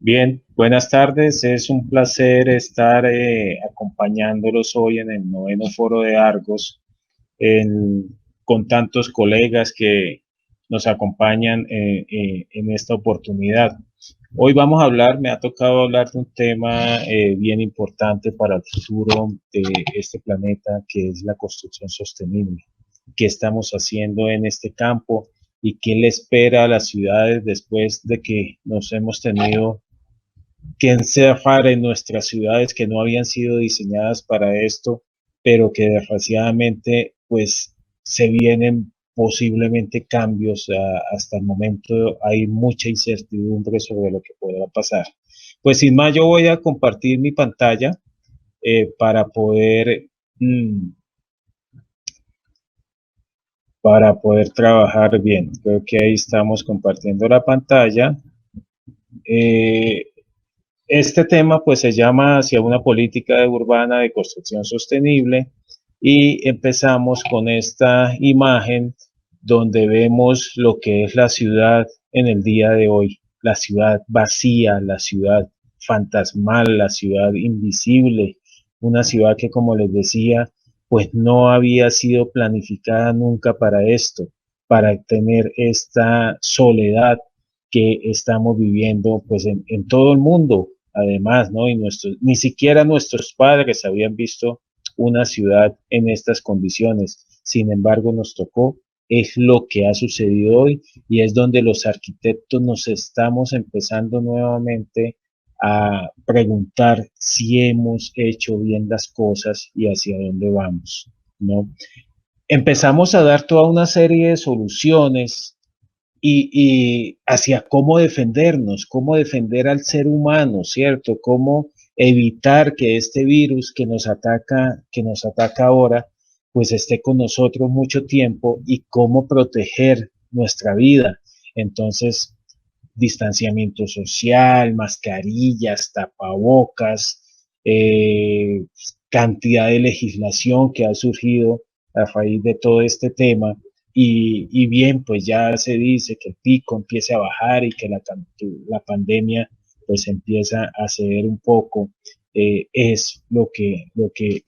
Bien, buenas tardes. Es un placer estar acompañándolos hoy en el noveno foro de Argos, con tantos colegas que nos acompañan en esta oportunidad. Hoy vamos a hablar, me ha tocado hablar de un tema bien importante para el futuro de este planeta, que es la construcción sostenible. ¿Qué estamos haciendo en este campo y qué le espera a las ciudades después de que nos hemos tenido que encerrar en nuestras ciudades que no habían sido diseñadas para esto, pero que desgraciadamente pues se vienen posiblemente cambios? Hasta el momento hay mucha incertidumbre sobre lo que podrá pasar. Pues sin más, yo voy a compartir mi pantalla para poder mm, trabajar bien. Creo que ahí estamos compartiendo la pantalla. Eh, Este tema pues se llama Hacia una política urbana de construcción sostenible, y empezamos con esta imagen donde vemos lo que es la ciudad en el día de hoy, la ciudad vacía, la ciudad fantasmal, la ciudad invisible, una ciudad que, como les decía, pues no había sido planificada nunca para esto, para tener esta soledad que estamos viviendo pues en todo el mundo, además, ¿no? Y ni siquiera nuestros padres habían visto una ciudad en estas condiciones. Sin embargo, nos tocó, es lo que ha sucedido hoy, y es donde los arquitectos nos estamos empezando nuevamente a preguntar si hemos hecho bien las cosas y hacia dónde vamos, ¿no? Empezamos a dar toda una serie de soluciones y hacia cómo defendernos, cómo defender al ser humano, ¿cierto? Cómo evitar que este virus que nos ataca ahora, pues esté con nosotros mucho tiempo, y cómo proteger nuestra vida. Entonces, distanciamiento social, mascarillas, tapabocas, cantidad de legislación que ha surgido a raíz de todo este tema. Y bien, pues ya se dice que el pico empiece a bajar y que la pandemia pues empieza a ceder un poco. Es lo que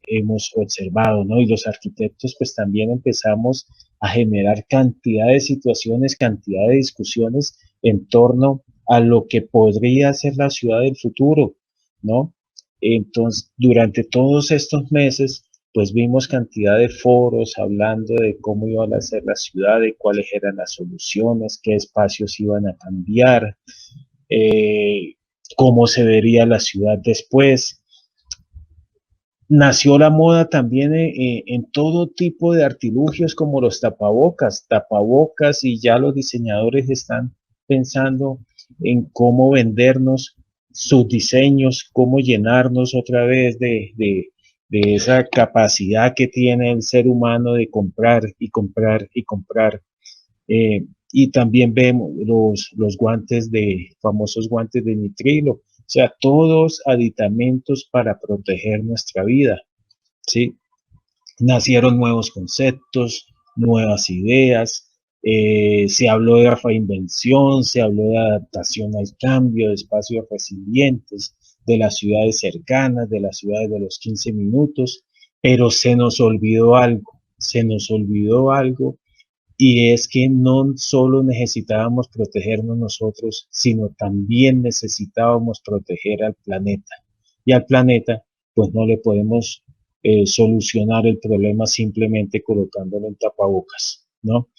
hemos observado, ¿no? Y los arquitectos pues también empezamos a generar cantidad de situaciones, cantidad de discusiones en torno a lo que podría ser la ciudad del futuro, ¿no? Entonces, durante todos estos meses, pues vimos cantidad de foros hablando de cómo iban a ser la ciudad, de cuáles eran las soluciones, qué espacios iban a cambiar, eh, cómo se vería la ciudad después. Nació la moda también en todo tipo de artilugios como los tapabocas, y ya los diseñadores están pensando en cómo vendernos sus diseños, cómo llenarnos otra vez de esa capacidad que tiene el ser humano de comprar y comprar y comprar. Y también vemos los guantes famosos guantes de nitrilo, o sea, todos aditamentos para proteger nuestra vida, ¿sí? Nacieron nuevos conceptos, nuevas ideas, se habló de reinvención, se habló de adaptación al cambio, de espacios resilientes, de las ciudades cercanas, de las ciudades de los 15 minutos, pero se nos olvidó algo, y es que no solo necesitábamos protegernos nosotros, sino también necesitábamos proteger al planeta. Y al planeta, pues no le podemos solucionar el problema simplemente colocándolo en tapabocas, ¿no?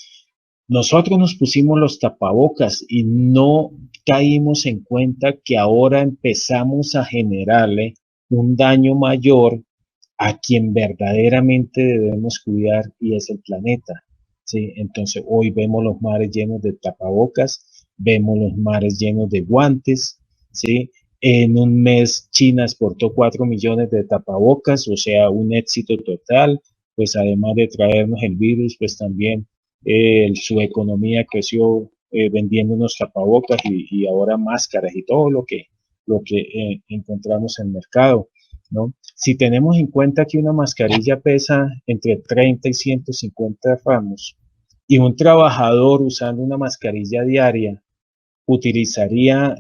Nosotros nos pusimos los tapabocas y no caímos en cuenta que ahora empezamos a generarle un daño mayor a quien verdaderamente debemos cuidar, y es el planeta, ¿sí? Entonces hoy vemos los mares llenos de tapabocas, vemos los mares llenos de guantes, ¿sí? En un mes China exportó 4 millones de tapabocas, o sea, un éxito total. Pues además de traernos el virus, pues también su economía creció vendiendo unos tapabocas y ahora máscaras y todo lo que encontramos en el mercado, ¿no? Si tenemos en cuenta que una mascarilla pesa entre 30 y 150 gramos, y un trabajador usando una mascarilla diaria utilizaría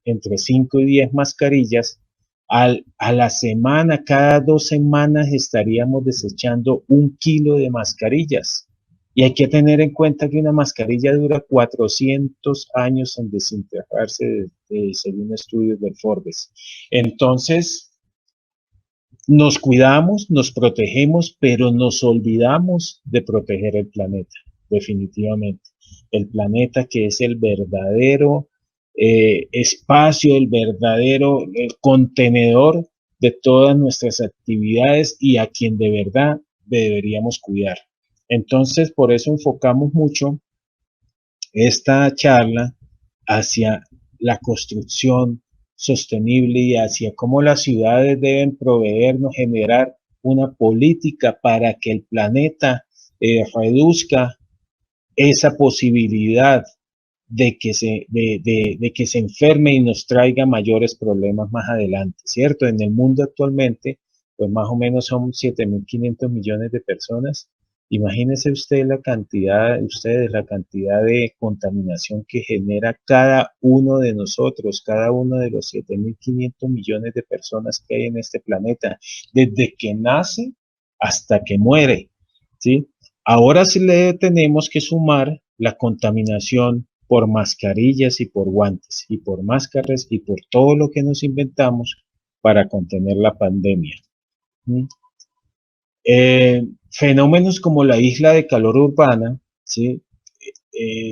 entre 5 y 10 mascarillas, a la semana, cada 2 semanas estaríamos desechando 1 kilo de mascarillas. Y hay que tener en cuenta que una mascarilla dura 400 años en desintegrarse, según estudios del Forbes. Entonces, nos cuidamos, nos protegemos, pero nos olvidamos de proteger el planeta, definitivamente. El planeta que es el verdadero espacio, el verdadero contenedor de todas nuestras actividades y a quien de verdad deberíamos cuidar. Entonces, por eso enfocamos mucho esta charla hacia la construcción sostenible y hacia cómo las ciudades deben proveernos, generar una política para que el planeta reduzca esa posibilidad de que se enferme y nos traiga mayores problemas más adelante, ¿cierto? En el mundo actualmente, pues más o menos son 7.500 millones de personas. Imagínese usted ustedes la cantidad de contaminación que genera cada uno de nosotros, cada uno de los 7.500 millones de personas que hay en este planeta, desde que nace hasta que muere, ¿sí? Ahora sí le tenemos que sumar la contaminación por mascarillas y por guantes y por máscaras y por todo lo que nos inventamos para contener la pandemia. ¿Mm? Fenómenos como la isla de calor urbana, ¿sí?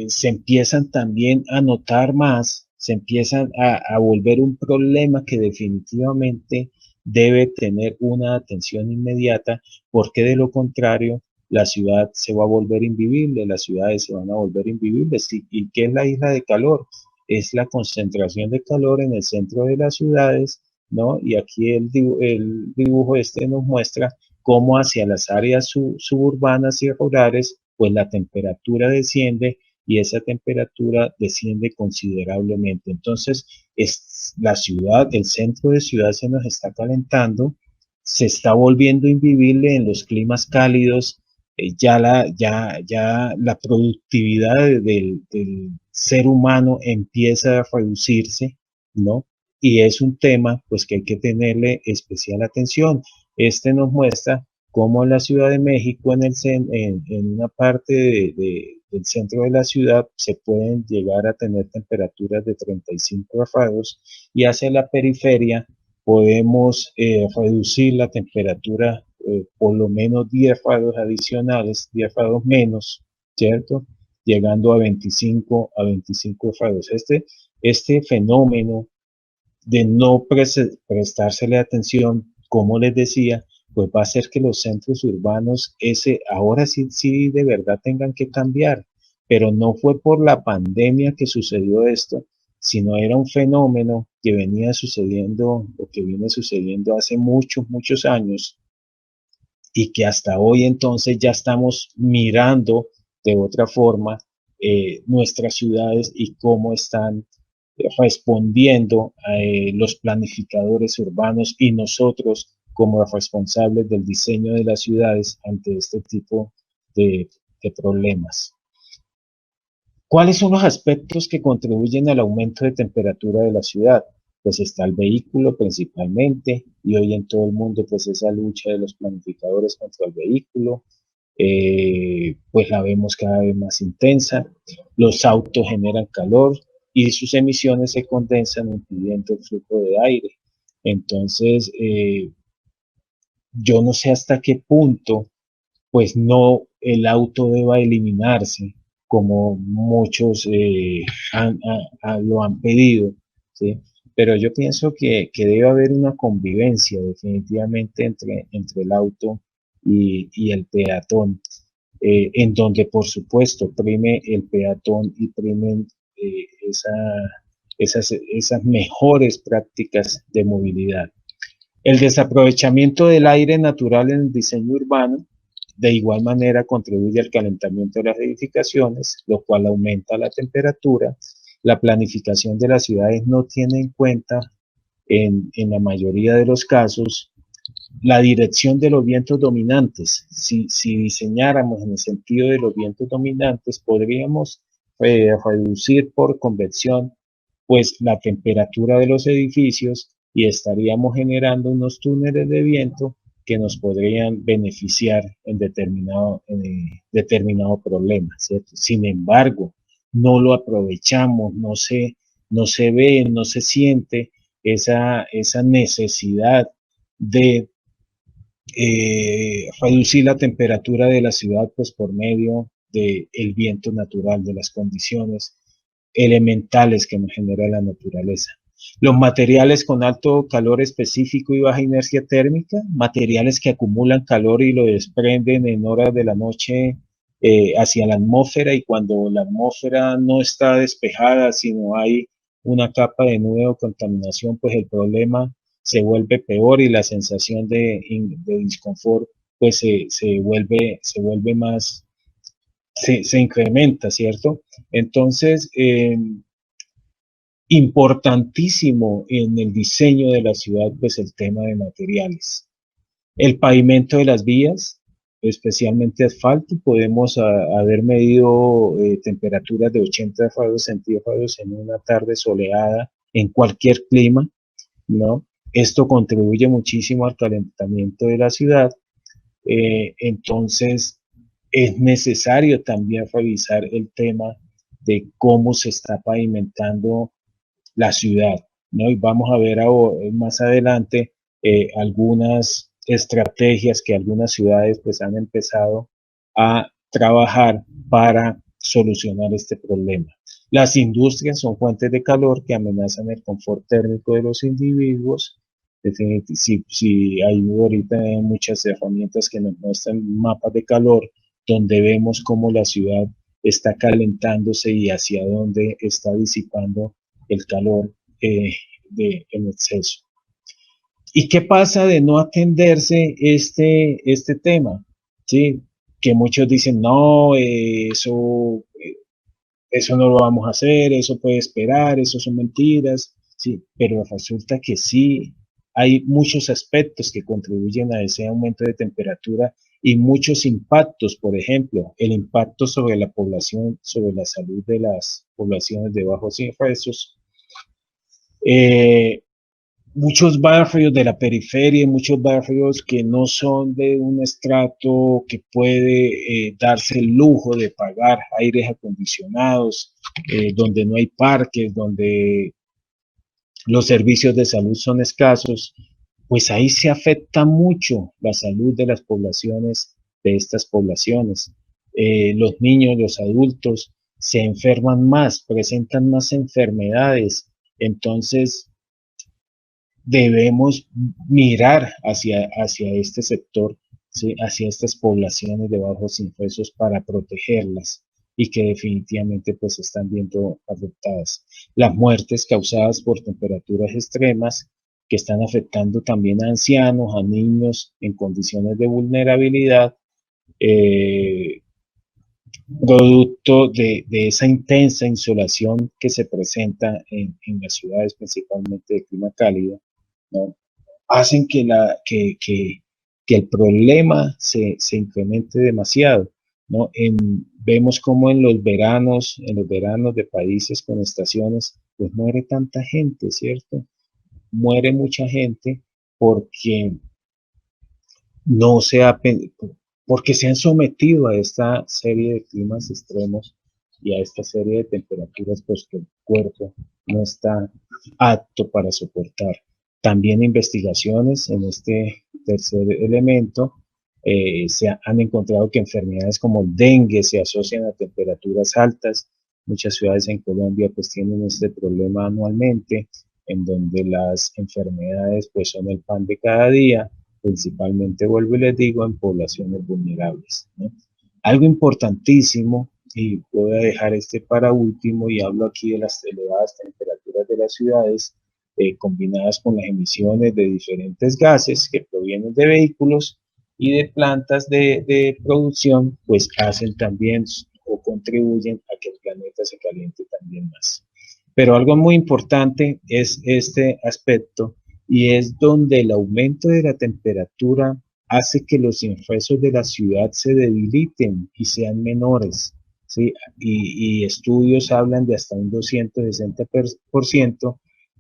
Se empiezan también a notar más, se empiezan a volver un problema que definitivamente debe tener una atención inmediata, porque de lo contrario la ciudad se va a volver invivible, las ciudades se van a volver invivibles. ¿Y qué es la isla de calor? Es la concentración de calor en el centro de las ciudades, ¿no? Y aquí el dibujo este nos muestra cómo hacia las áreas suburbanas y rurales, pues la temperatura desciende y esa temperatura desciende considerablemente. Entonces, la ciudad, el centro de ciudad se nos está calentando, se está volviendo invivible en los climas cálidos, ya la productividad del ser humano empieza a reducirse, ¿no? Y es un tema pues que hay que tenerle especial atención. Este nos muestra cómo en la Ciudad de México, en una parte del centro de la ciudad, se pueden llegar a tener temperaturas de 35 grados y hacia la periferia podemos reducir la temperatura por lo menos 10 grados adicionales, 10 grados menos, ¿cierto? Llegando a 25 grados. Este fenómeno de no prestársele atención, como les decía, pues va a hacer que los centros urbanos ahora sí de verdad tengan que cambiar, pero no fue por la pandemia que sucedió esto, sino era un fenómeno que venía sucediendo o que viene sucediendo hace muchos años y que hasta hoy entonces ya estamos mirando de otra forma nuestras ciudades y cómo están respondiendo a los planificadores urbanos y nosotros como responsables del diseño de las ciudades ante este tipo de problemas. ¿Cuáles son los aspectos que contribuyen al aumento de temperatura de la ciudad? Pues está el vehículo principalmente, y hoy en todo el mundo pues esa lucha de los planificadores contra el vehículo, pues la vemos cada vez más intensa. Los autos generan calor y sus emisiones se condensan impidiendo el flujo de aire. Entonces, yo no sé hasta qué punto pues no el auto deba eliminarse, como muchos lo han pedido, ¿sí? Pero yo pienso que debe haber una convivencia definitivamente entre el auto y el peatón, en donde por supuesto prime el peatón y primen esas mejores prácticas de movilidad. El desaprovechamiento del aire natural en el diseño urbano de igual manera contribuye al calentamiento de las edificaciones, lo cual aumenta la temperatura. La planificación de las ciudades no tiene en cuenta, en la mayoría de los casos, la dirección de los vientos dominantes. Si diseñáramos en el sentido de los vientos dominantes, podríamos reducir por convección pues la temperatura de los edificios y estaríamos generando unos túneles de viento que nos podrían beneficiar en determinado problema, ¿cierto? Sin embargo, no lo aprovechamos, no se ve, no se siente esa necesidad de reducir la temperatura de la ciudad pues por medio del viento natural, de las condiciones elementales que nos genera la naturaleza. Los materiales con alto calor específico y baja inercia térmica, materiales que acumulan calor y lo desprenden en horas de la noche hacia la atmósfera, y cuando la atmósfera no está despejada, sino hay una capa de nube o contaminación, pues el problema se vuelve peor y la sensación de disconfort pues se vuelve más, se incrementa, ¿cierto? Entonces, importantísimo en el diseño de la ciudad, pues el tema de materiales. El pavimento de las vías, especialmente asfalto, podemos haber medido temperaturas de 80 grados centígrados en una tarde soleada en cualquier clima, ¿no? Esto contribuye muchísimo al calentamiento de la ciudad. Entonces, es necesario también revisar el tema de cómo se está pavimentando la ciudad, ¿no? Y vamos a ver ahora, más adelante algunas estrategias que algunas ciudades pues han empezado a trabajar para solucionar este problema. Las industrias son fuentes de calor que amenazan el confort térmico de los individuos. Si hay ahorita muchas herramientas que nos muestran mapas de calor donde vemos cómo la ciudad está calentándose y hacia dónde está disipando el calor en exceso. ¿Y qué pasa de no atenderse este tema? ¿Sí? Que muchos dicen, no, eso no lo vamos a hacer, eso puede esperar, eso son mentiras, sí, pero resulta que sí, hay muchos aspectos que contribuyen a ese aumento de temperatura y muchos impactos, por ejemplo, el impacto sobre la población, sobre la salud de las poblaciones de bajos ingresos, eh, muchos barrios de la periferia, muchos barrios que no son de un estrato que puede darse el lujo de pagar aires acondicionados, donde no hay parques, donde los servicios de salud son escasos, pues ahí se afecta mucho la salud de las poblaciones, de estas poblaciones. Los niños, los adultos se enferman más, presentan más enfermedades, entonces debemos mirar hacia este sector, ¿sí? Hacia estas poblaciones de bajos ingresos para protegerlas y que definitivamente pues están viendo afectadas. Las muertes causadas por temperaturas extremas que están afectando también a ancianos, a niños en condiciones de vulnerabilidad, eh, producto de esa intensa insolación que se presenta en las ciudades, principalmente de clima cálido, ¿no? Hacen que el problema se incremente demasiado, ¿no? Vemos como en los veranos de países con estaciones, pues muere tanta gente, ¿cierto? Muere mucha gente porque no se ha, porque se han sometido a esta serie de climas extremos y a esta serie de temperaturas pues que el cuerpo no está apto para soportar. También investigaciones en este tercer elemento se han encontrado que enfermedades como el dengue se asocian a temperaturas altas. Muchas ciudades en Colombia pues tienen este problema anualmente, en donde las enfermedades pues son el pan de cada día, principalmente, vuelvo y les digo, en poblaciones vulnerables, ¿no? Algo importantísimo, y voy a dejar este para último, y hablo aquí de las elevadas temperaturas de las ciudades, combinadas con las emisiones de diferentes gases que provienen de vehículos y de plantas de producción, pues hacen también o contribuyen a que el planeta se caliente también más. Pero algo muy importante es este aspecto, y es donde el aumento de la temperatura hace que los ingresos de la ciudad se debiliten y sean menores. ¿sí? Y estudios hablan de hasta un 260%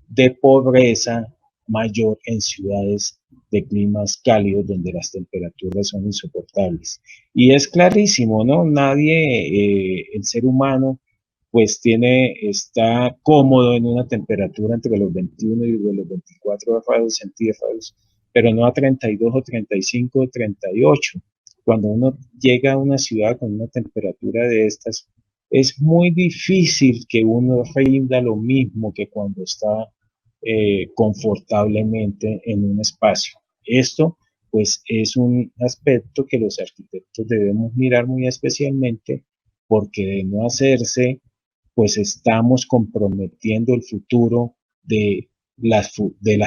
de pobreza mayor en ciudades de climas cálidos donde las temperaturas son insoportables. Y es clarísimo, ¿no? Nadie, el ser humano, pues está cómodo en una temperatura entre los 21 y los 24 grados centígrados, pero no a 32 o 35 o 38. Cuando uno llega a una ciudad con una temperatura de estas, es muy difícil que uno rinda lo mismo que cuando está confortablemente en un espacio. Esto, pues, es un aspecto que los arquitectos debemos mirar muy especialmente, porque de no hacerse, pues estamos comprometiendo el futuro de las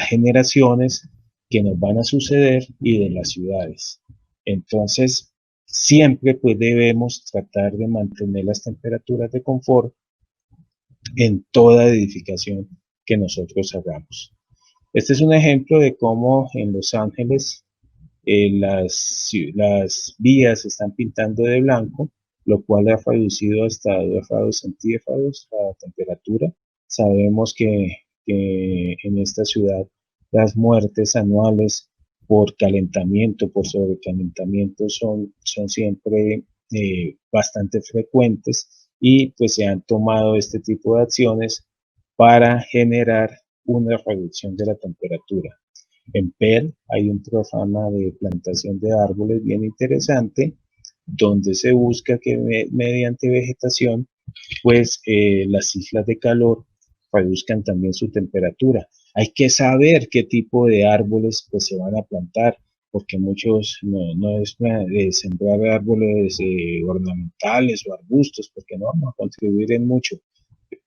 generaciones que nos van a suceder y de las ciudades. Entonces, siempre pues debemos tratar de mantener las temperaturas de confort en toda edificación que nosotros hagamos. Este es un ejemplo de cómo en Los Ángeles las vías se están pintando de blanco, lo cual ha reducido hasta 2 grados centígrados la temperatura. Sabemos que en esta ciudad las muertes anuales por calentamiento, por sobrecalentamiento, son siempre bastante frecuentes, y pues se han tomado este tipo de acciones para generar una reducción de la temperatura. En PER hay un programa de plantación de árboles bien interesante, donde se busca que mediante vegetación, pues las islas de calor reduzcan también su temperatura. Hay que saber qué tipo de árboles pues se van a plantar, porque muchos no es sembrar árboles ornamentales o arbustos, porque no vamos a contribuir en mucho,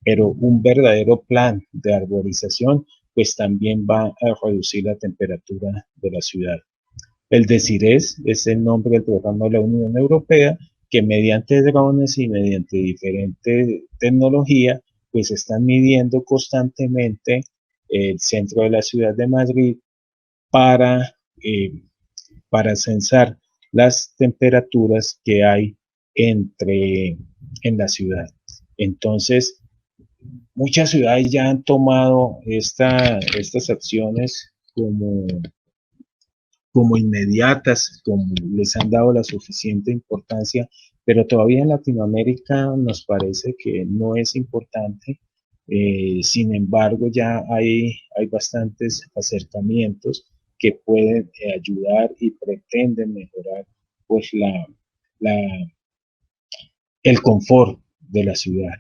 pero un verdadero plan de arborización pues también va a reducir la temperatura de la ciudad. El DESIRES es el nombre del programa de la Unión Europea, que mediante drones y mediante diferentes tecnología pues están midiendo constantemente el centro de la ciudad de Madrid para, eh, para censar las temperaturas que hay en la ciudad. Entonces, muchas ciudades ya han tomado estas acciones como inmediatas, como les han dado la suficiente importancia, pero todavía en Latinoamérica nos parece que no es importante. Sin embargo, ya hay bastantes acercamientos que pueden ayudar y pretenden mejorar pues la, el confort de la ciudad.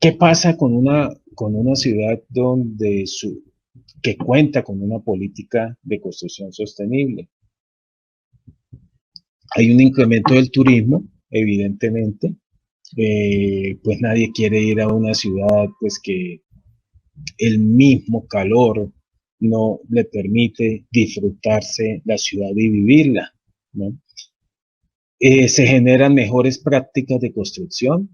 ¿Qué pasa con una ciudad que cuenta con una política de construcción sostenible? Hay un incremento del turismo, evidentemente. Pues nadie quiere ir a una ciudad pues que el mismo calor no le permite disfrutarse la ciudad y vivirla, ¿no? Se generan mejores prácticas de construcción.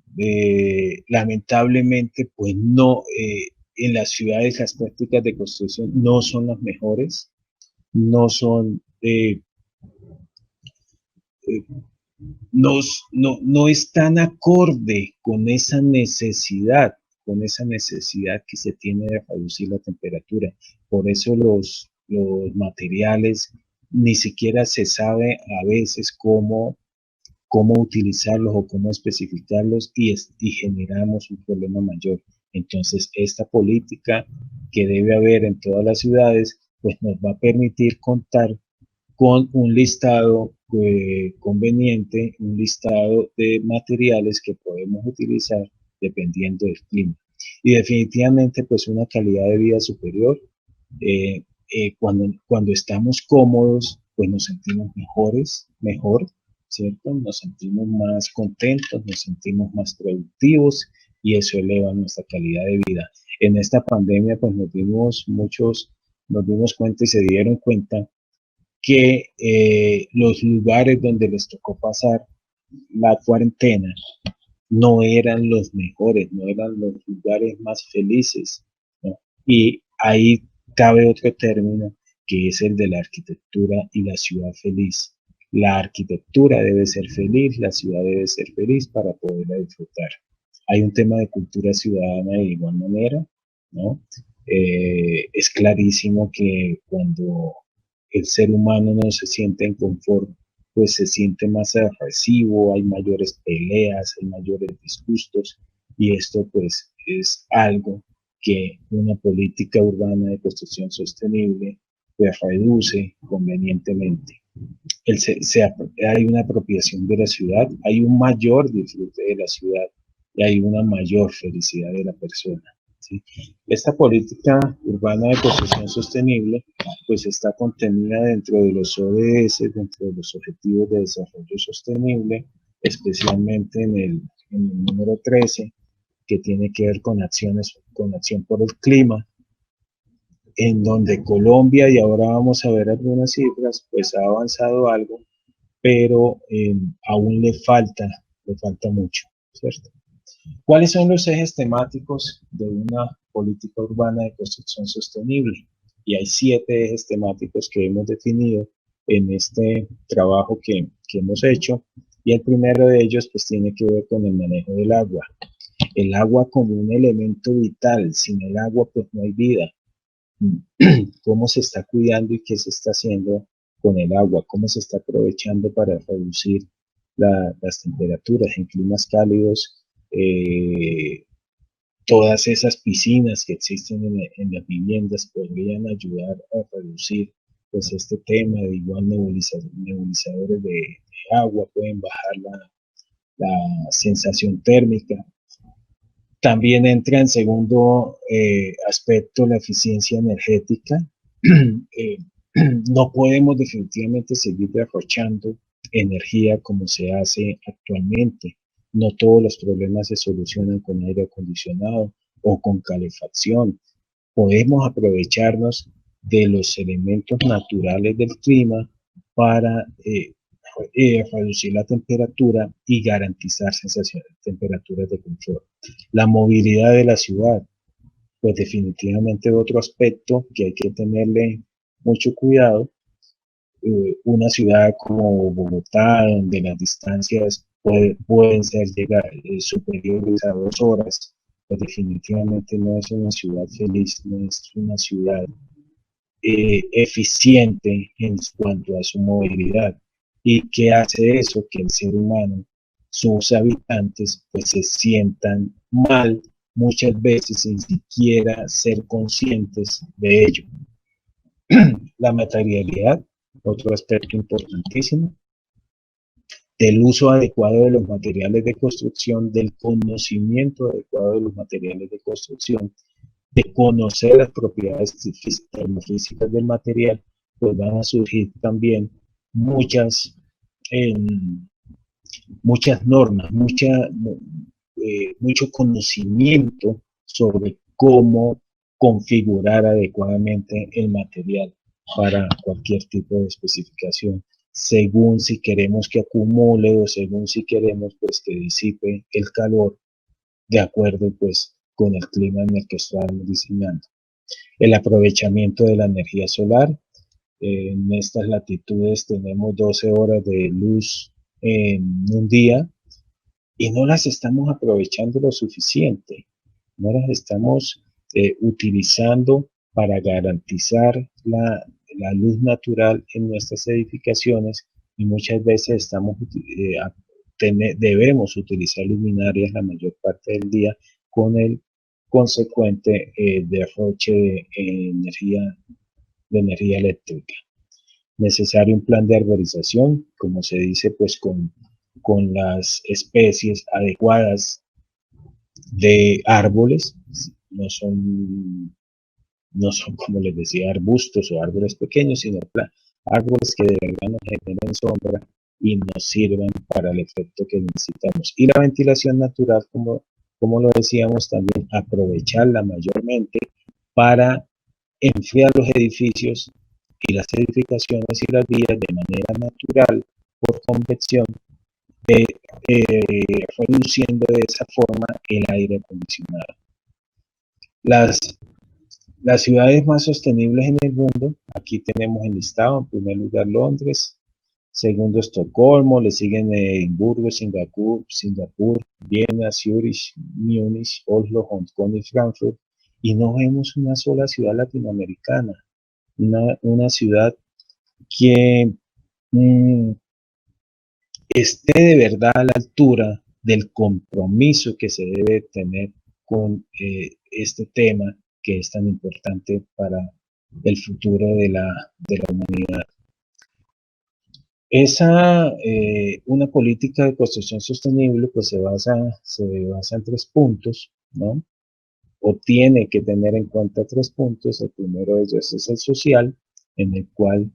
Lamentablemente, pues no, en las ciudades las prácticas de construcción no son las mejores, no son, eh, no están acorde con esa necesidad que se tiene de reducir la temperatura. Por eso los materiales ni siquiera se sabe a veces cómo utilizarlos o cómo especificarlos, y generamos un problema mayor. Entonces, esta política que debe haber en todas las ciudades, pues nos va a permitir contar con un listado conveniente, un listado de materiales que podemos utilizar dependiendo del clima. Y definitivamente, pues una calidad de vida superior. Cuando estamos cómodos, pues nos sentimos mejor, ¿cierto? Nos sentimos más contentos, nos sentimos más productivos, y eso eleva nuestra calidad de vida. En esta pandemia, pues nos dimos cuenta y se dieron cuenta que los lugares donde les tocó pasar la cuarentena no eran los mejores, no eran los lugares más felices, ¿no? Y ahí cabe otro término, que es el de la arquitectura y la ciudad feliz. La arquitectura debe ser feliz, la ciudad debe ser feliz para poderla disfrutar. Hay un tema de cultura ciudadana de igual manera, ¿no? Es clarísimo que cuando el ser humano no se siente en confort, pues se siente más agresivo, hay mayores peleas, hay mayores disgustos, y esto pues es algo que una política urbana de construcción sostenible pues reduce convenientemente. Hay una apropiación de la ciudad, hay un mayor disfrute de la ciudad y hay una mayor felicidad de la persona. ¿Sí? Esta política urbana de construcción sostenible pues está contenida dentro de los ODS, dentro de los Objetivos de Desarrollo Sostenible, especialmente en el número 13, que tiene que ver con acción por el clima, en donde Colombia, y ahora vamos a ver algunas cifras, pues ha avanzado algo, pero aún le falta mucho, ¿cierto? ¿Cuáles son los ejes temáticos de una política urbana de construcción sostenible? Y hay 7 ejes temáticos que hemos definido en este trabajo que hemos hecho, y el primero de ellos pues tiene que ver con el manejo del agua. El agua como un elemento vital, sin el agua pues no hay vida. Cómo se está cuidando y qué se está haciendo con el agua, cómo se está aprovechando para reducir las temperaturas en climas cálidos, todas esas piscinas que existen en las viviendas podrían ayudar a reducir pues este tema, de igual nebulizadores de agua pueden bajar la sensación térmica. También entra en segundo aspecto la eficiencia energética. eh, no podemos definitivamente seguir derrochando energía como se hace actualmente. No todos los problemas se solucionan con aire acondicionado o con calefacción. Podemos aprovecharnos de los elementos naturales del clima para reducir la temperatura y garantizar temperaturas de confort. La movilidad de la ciudad, pues definitivamente otro aspecto que hay que tenerle mucho cuidado. Una ciudad como Bogotá, donde las distancias pueden ser superiores a 2 horas, pues definitivamente no es una ciudad feliz, no es una ciudad eficiente en cuanto a su movilidad. ¿Y qué hace eso? Que el ser humano, sus habitantes, pues se sientan mal muchas veces sin siquiera ser conscientes de ello. La materialidad, otro aspecto importantísimo, del uso adecuado de los materiales de construcción, del conocimiento adecuado de los materiales de construcción, de conocer las propiedades termofísicas del material, pues van a surgir también muchas, eh, muchas normas, mucho conocimiento sobre cómo configurar adecuadamente el material para cualquier tipo de especificación, según si queremos que acumule o según si queremos pues que disipe el calor de acuerdo pues con el clima en el que estamos diseñando. El aprovechamiento de la energía solar. En estas latitudes tenemos 12 horas de luz en un día y no las estamos aprovechando lo suficiente, no las estamos utilizando para garantizar la luz natural en nuestras edificaciones, y muchas veces debemos utilizar luminarias la mayor parte del día con el consecuente derroche de energía eléctrica. Necesario un plan de arborización, como se dice, pues con las especies adecuadas de árboles, no son, no son como les decía arbustos o árboles pequeños, sino árboles que de verdad nos generen sombra y nos sirvan para el efecto que necesitamos. Y la ventilación natural, como lo decíamos, también aprovecharla mayormente para enfriar los edificios y las edificaciones y las vías de manera natural por convección, eh, reduciendo de esa forma el aire acondicionado. Las, las ciudades más sostenibles en el mundo, aquí tenemos el listado, en primer lugar Londres, segundo Estocolmo, le siguen Edimburgo, Singapur, Viena, Zurich, Múnich, Oslo, Hong Kong y Frankfurt, y no vemos una sola ciudad latinoamericana, una ciudad que mm, esté de verdad a la altura del compromiso que se debe tener con este tema que es tan importante para el futuro de la humanidad. Una política de construcción sostenible pues se basa en 3 puntos, ¿no? O tiene que tener en cuenta 3 puntos. El primero de ellos es el social, en el cual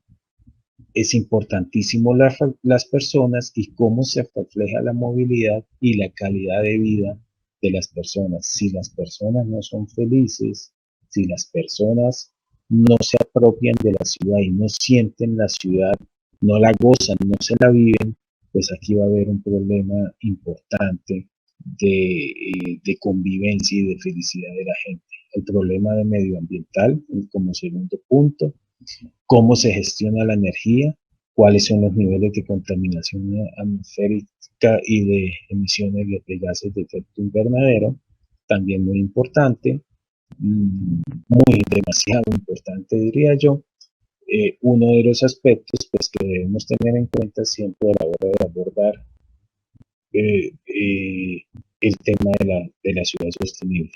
es importantísimo las personas y cómo se refleja la movilidad y la calidad de vida de las personas. Si las personas no son felices, si las personas no se apropian de la ciudad y no sienten la ciudad, no la gozan, no se la viven, pues aquí va a haber un problema importante de convivencia y de felicidad de la gente. El problema de medioambiental como segundo punto, cómo se gestiona la energía, cuáles son los niveles de contaminación atmosférica y de emisiones de gases de efecto invernadero, también muy importante, muy demasiado importante diría yo. Uno de los aspectos pues, que debemos tener en cuenta siempre a la hora de abordar eh, eh, el tema de la ciudad sostenible.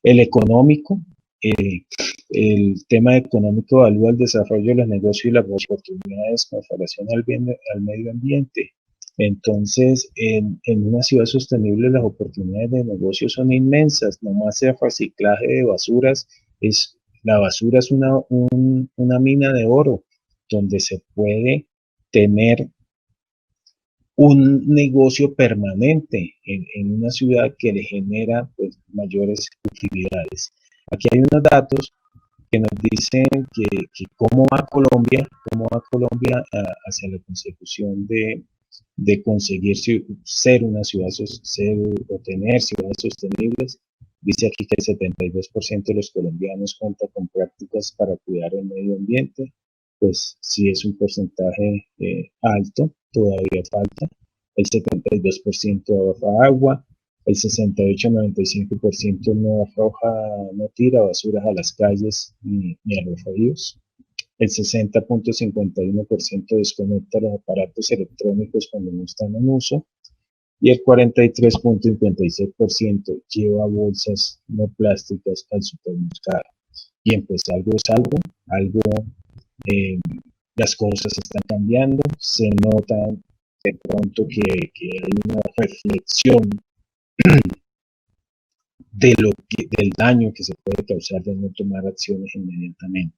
El económico, eh, el tema económico evalúa el desarrollo de los negocios y las oportunidades con relación al medio ambiente. Entonces, en una ciudad sostenible las oportunidades de negocio son inmensas, nomás el reciclaje de basuras, la basura es una mina de oro donde se puede tener un negocio permanente en una ciudad que le genera pues, mayores utilidades. Aquí hay unos datos que nos dicen que cómo va Colombia hacia la consecución de conseguir ser una ciudad, o tener ciudades sostenibles. Dice aquí que el 72% de los colombianos cuenta con prácticas para cuidar el medio ambiente, pues sí es un porcentaje alto, todavía falta. El 72% ahorra agua, el 68-95% no arroja, no tira basuras a las calles ni a los ríos. El 60.51% desconecta los aparatos electrónicos cuando no están en uso y el 43.56% lleva bolsas no plásticas al supermercado. Bien, pues algo es algo eh, las cosas están cambiando, se nota de pronto que hay una reflexión del daño que se puede causar de no tomar acciones inmediatamente.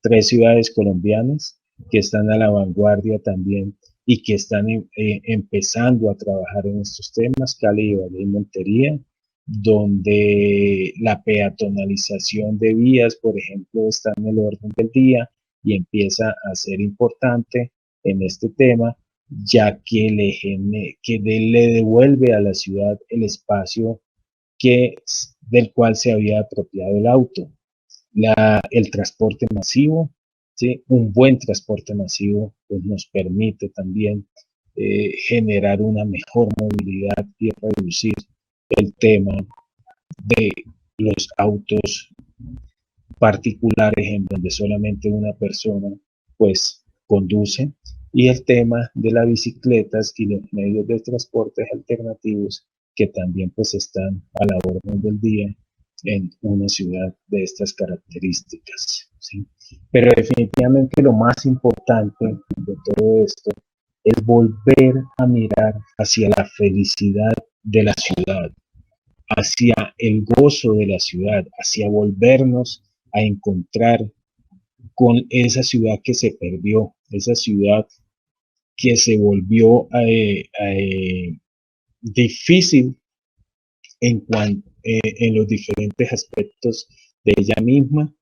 3 ciudades colombianas que están a la vanguardia también y que están empezando a trabajar en estos temas, Cali, Ibagué y Montería, donde la peatonalización de vías, por ejemplo, está en el orden del día y empieza a ser importante en este tema, ya que le devuelve a la ciudad el espacio del cual se había apropiado el auto. El transporte masivo, ¿sí? Un buen transporte masivo pues, nos permite también generar una mejor movilidad y reducir el tema de los autos particulares en donde solamente una persona pues conduce y el tema de las bicicletas y los medios de transporte alternativos que también pues están a la orden del día en una ciudad de estas características, ¿sí? Pero definitivamente lo más importante de todo esto es volver a mirar hacia la felicidad de la ciudad, hacia el gozo de la ciudad, hacia volvernos a encontrar con esa ciudad que se perdió, esa ciudad que se volvió difícil en los diferentes aspectos de ella misma.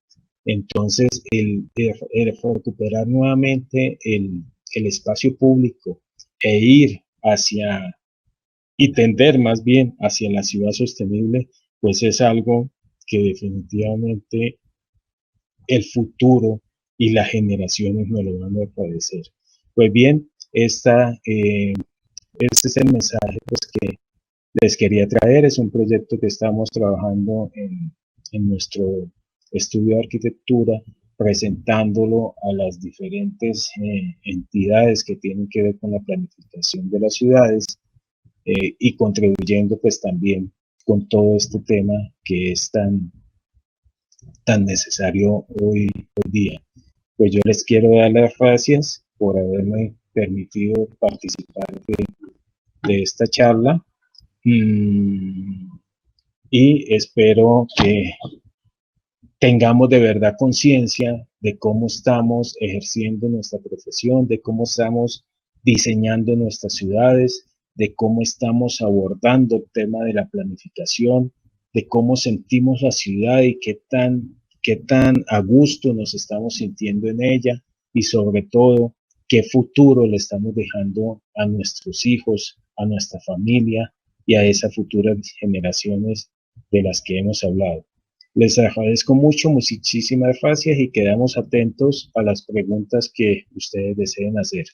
Entonces, el recuperar nuevamente el espacio público e ir hacia y tender más bien hacia la ciudad sostenible, pues es algo que definitivamente el futuro y las generaciones nos lo van a padecer. Pues bien, Este es el mensaje pues, que les quería traer. Es un proyecto que estamos trabajando en nuestro estudio de arquitectura, presentándolo a las diferentes entidades que tienen que ver con la planificación de las ciudades y contribuyendo pues también con todo este tema que es tan necesario hoy día. Pues yo les quiero dar las gracias por haberme permitido participar de esta charla y espero que tengamos de verdad conciencia de cómo estamos ejerciendo nuestra profesión, de cómo estamos diseñando nuestras ciudades, de cómo estamos abordando el tema de la planificación, de cómo sentimos la ciudad y qué tan a gusto nos estamos sintiendo en ella y sobre todo qué futuro le estamos dejando a nuestros hijos, a nuestra familia y a esas futuras generaciones de las que hemos hablado. Les agradezco mucho, muchísimas gracias y quedamos atentos a las preguntas que ustedes deseen hacer.